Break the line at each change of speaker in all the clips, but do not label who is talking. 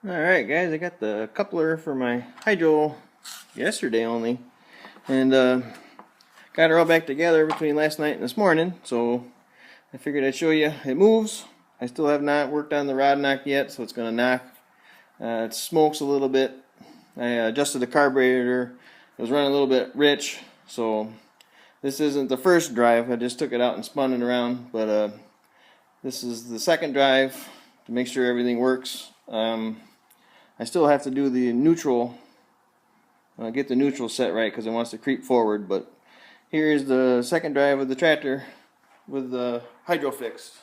Alright guys, I got the coupler for my hydro yesterday only, and got her all back together between last night and this morning, so I figured I'd show you. It moves. I still have not worked on the rod knock yet, so it's going to knock. It smokes a little bit. I adjusted the carburetor. It was running a little bit rich, so this isn't the first drive. I just took it out and spun it around, but this is the second drive to make sure everything works. I still have to do the neutral, get the neutral set right because it wants to creep forward, but here's the second drive of the tractor with the hydro fixed.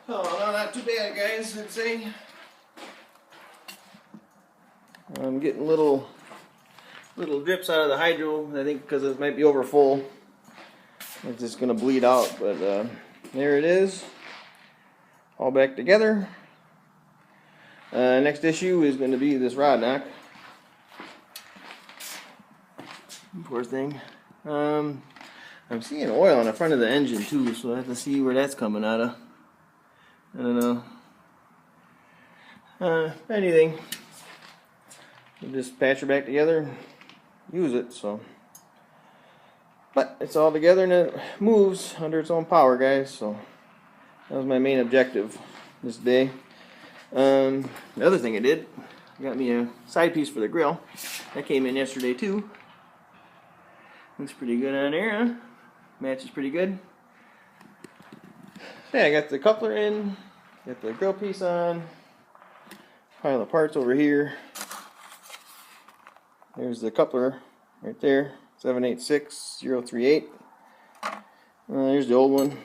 Oh, no, not too bad, guys, I'd say. I'm getting little drips out of the hydro, I think because it might be over full. It's just going to bleed out, but there it is. All back together. Next issue is going to be this rod knock. Poor thing. I'm seeing oil on the front of the engine too, so I have to see where that's coming out of. I don't know. Anything. We'll just patch her back together and use it, so. But it's all together and it moves under its own power, guys, so that was my main objective this day. The other thing I did, I got me a side piece for the grill. That came in yesterday too. Looks pretty good on there, huh? Matches pretty good. Yeah, I got the coupler in, got the grill piece on, pile of parts over here. There's the coupler right there, 786038. There's the old one.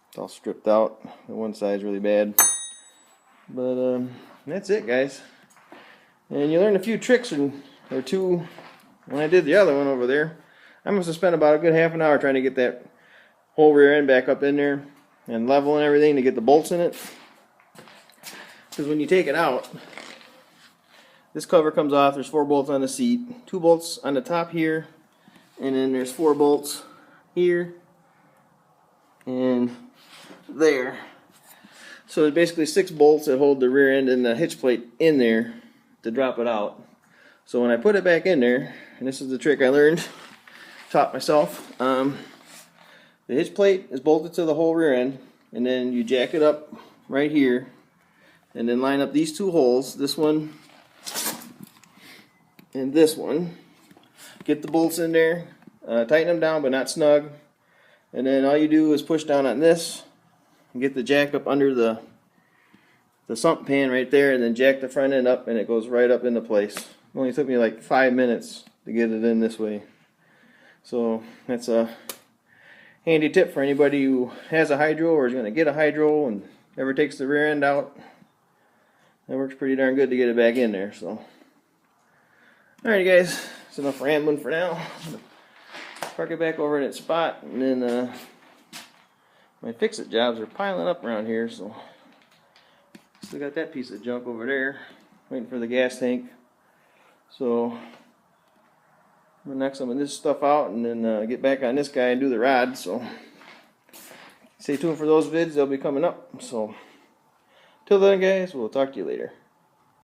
It's all stripped out. The one side's really bad. But that's it, guys. And you learn a few tricks or two when I did the other one over there. I must have spent about a good half an hour trying to get that whole rear end back up in there and level and everything to get the bolts in it. Because when you take it out, this cover comes off. There's 4 bolts on the seat, 2 bolts on the top here, and then there's 4 bolts here and there. So there's basically 6 bolts that hold the rear end and the hitch plate in there to drop it out. So when I put it back in there, and this is the trick I learned, taught myself, the hitch plate is bolted to the whole rear end, and then you jack it up right here, and then line up these 2 holes, this one and this one. Get the bolts in there, tighten them down but not snug, and then all you do is push down on this and get the jack up under the sump pan right there, and then jack the front end up and it goes right up into place. It only took me like 5 minutes to get it in this way. So that's a handy tip for anybody who has a hydro or is going to get a hydro and never takes the rear end out. That works pretty darn good to get it back in there. So, alright guys, that's enough rambling for now. Park it back over in its spot, and then my fix-it jobs are piling up around here, so still got that piece of junk over there waiting for the gas tank. So I'm gonna knock some of this stuff out and then get back on this guy and do the rod. So stay tuned for those vids, they'll be coming up. So till then guys, we'll talk to you later.